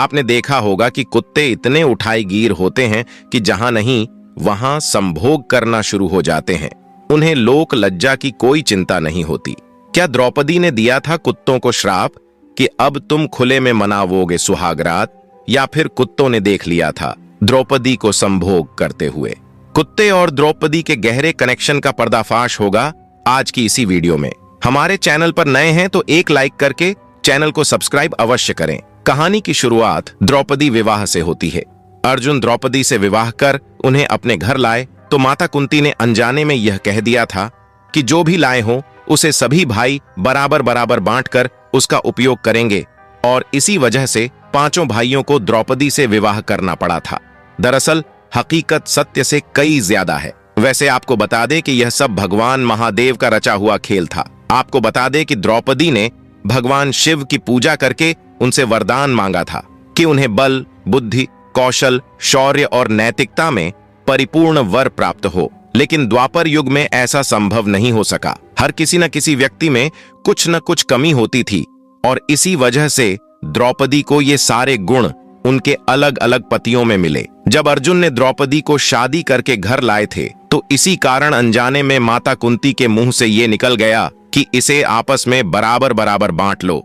आपने देखा होगा कि कुत्ते इतने उठाईगीर होते हैं कि जहां नहीं वहां संभोग करना शुरू हो जाते हैं। उन्हें लोक लज्जा की कोई चिंता नहीं होती। क्या द्रौपदी ने दिया था कुत्तों को श्राप कि अब तुम खुले में मनावोगे सुहागरात, या फिर कुत्तों ने देख लिया था द्रौपदी को संभोग करते हुए? कुत्ते और द्रौपदी के गहरे कनेक्शन का पर्दाफाश होगा आज की इसी वीडियो में। हमारे चैनल पर नए हैं तो एक लाइक करके चैनल को सब्सक्राइब अवश्य करें। कहानी की शुरुआत द्रौपदी विवाह से होती है। अर्जुन द्रौपदी से विवाह कर उन्हें अपने घर लाए तो माता कुंती ने अनजाने में यह कह दिया था कि जो भी लाए हो उसे सभी भाई बराबर बराबर बांटकर उसका उपयोग करेंगे, और इसी वजह से पांचों भाइयों को द्रौपदी से विवाह करना पड़ा था। दरअसल हकीकत सत्य से कई ज्यादा है। वैसे आपको बता दें कि यह सब भगवान महादेव का रचा हुआ खेल था। आपको बता दें कि द्रौपदी ने भगवान शिव की पूजा करके उनसे वरदान मांगा था कि उन्हें बल, बुद्धि, कौशल, शौर्य और नैतिकता में परिपूर्ण वर प्राप्त हो। लेकिन द्वापर युग में ऐसा संभव नहीं हो सका। हर किसी न किसी व्यक्ति में कुछ न कुछ कमी होती थी, और इसी वजह से द्रौपदी को ये सारे गुण उनके अलग अलग पतियों में मिले। जब अर्जुन ने द्रौपदी को शादी करके घर लाए थे तो इसी कारण अनजाने में माता कुंती के मुंह से ये निकल गया कि इसे आपस में बराबर बराबर बांट लो,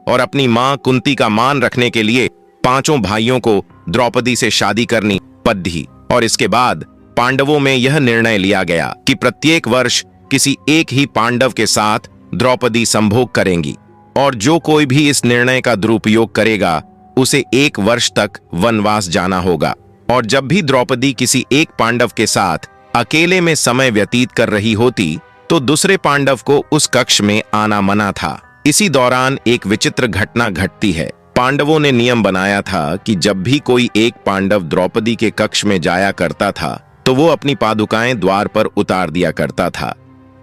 और अपनी मां कुंती का मान रखने के लिए पांचों भाइयों को द्रौपदी से शादी करनी पड़ी। और इसके बाद पांडवों में यह निर्णय लिया गया कि प्रत्येक वर्ष किसी एक ही पांडव के साथ द्रौपदी संभोग करेंगी, और जो कोई भी इस निर्णय का दुरुपयोग करेगा उसे 1 वर्ष तक वनवास जाना होगा। और जब भी द्रौपदी किसी एक पांडव के साथ अकेले में समय व्यतीत कर रही होती तो दूसरे पांडव को उस कक्ष में आना मना था। इसी दौरान एक विचित्र घटना घटती है। पांडवों ने नियम बनाया था कि जब भी कोई एक पांडव द्रौपदी के कक्ष में जाया करता था तो वो अपनी पादुकाएं द्वार पर उतार दिया करता था,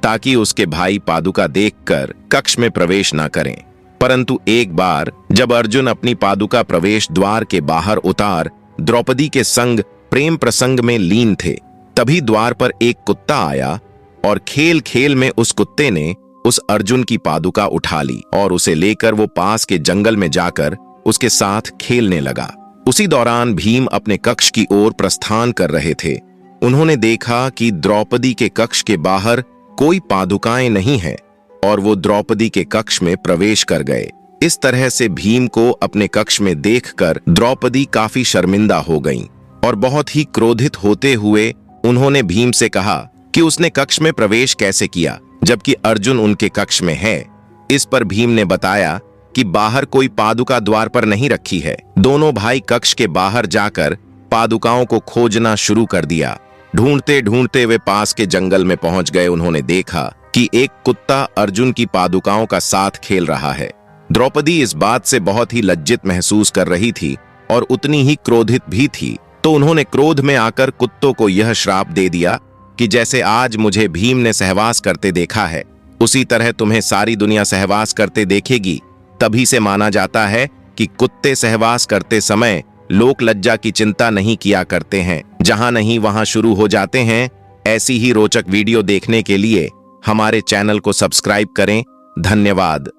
ताकि उसके भाई पादुका देखकर कक्ष में प्रवेश न करें। परंतु एक बार जब अर्जुन अपनी पादुका प्रवेश द्वार के बाहर उतार द्रौपदी के संग प्रेम प्रसंग में लीन थे, तभी द्वार पर एक कुत्ता आया और खेल खेल में उस कुत्ते ने उस अर्जुन की पादुका उठा ली और उसे लेकर वो पास के जंगल में जाकर उसके साथ खेलने लगा। उसी दौरान भीम अपने कक्ष की ओर प्रस्थान कर रहे थे। उन्होंने देखा कि द्रौपदी के कक्ष के बाहर कोई पादुकाएं नहीं है, और वो द्रौपदी के कक्ष में प्रवेश कर गए। इस तरह से भीम को अपने कक्ष में देखकर द्रौपदी काफी शर्मिंदा हो गईं, और बहुत ही क्रोधित होते हुए उन्होंने भीम से कहा कि उसने कक्ष में प्रवेश कैसे किया जबकि अर्जुन उनके कक्ष में है। इस पर भीम ने बताया कि बाहर कोई पादुका द्वार पर नहीं रखी है। दोनों भाई कक्ष के बाहर जाकर पादुकाओं को खोजना शुरू कर दिया। ढूंढते ढूंढते वे पास के जंगल में पहुंच गए। उन्होंने देखा कि एक कुत्ता अर्जुन की पादुकाओं का साथ खेल रहा है। द्रौपदी इस बात से बहुत ही लज्जित महसूस कर रही थी और उतनी ही क्रोधित भी थी, तो उन्होंने क्रोध में आकर कुत्तों को यह श्राप दे दिया कि जैसे आज मुझे भीम ने सहवास करते देखा है, उसी तरह तुम्हें सारी दुनिया सहवास करते देखेगी। तभी से माना जाता है कि कुत्ते सहवास करते समय लोक लज्जा की चिंता नहीं किया करते हैं। जहां नहीं वहां शुरू हो जाते हैं। ऐसी ही रोचक वीडियो देखने के लिए हमारे चैनल को सब्सक्राइब करें। धन्यवाद।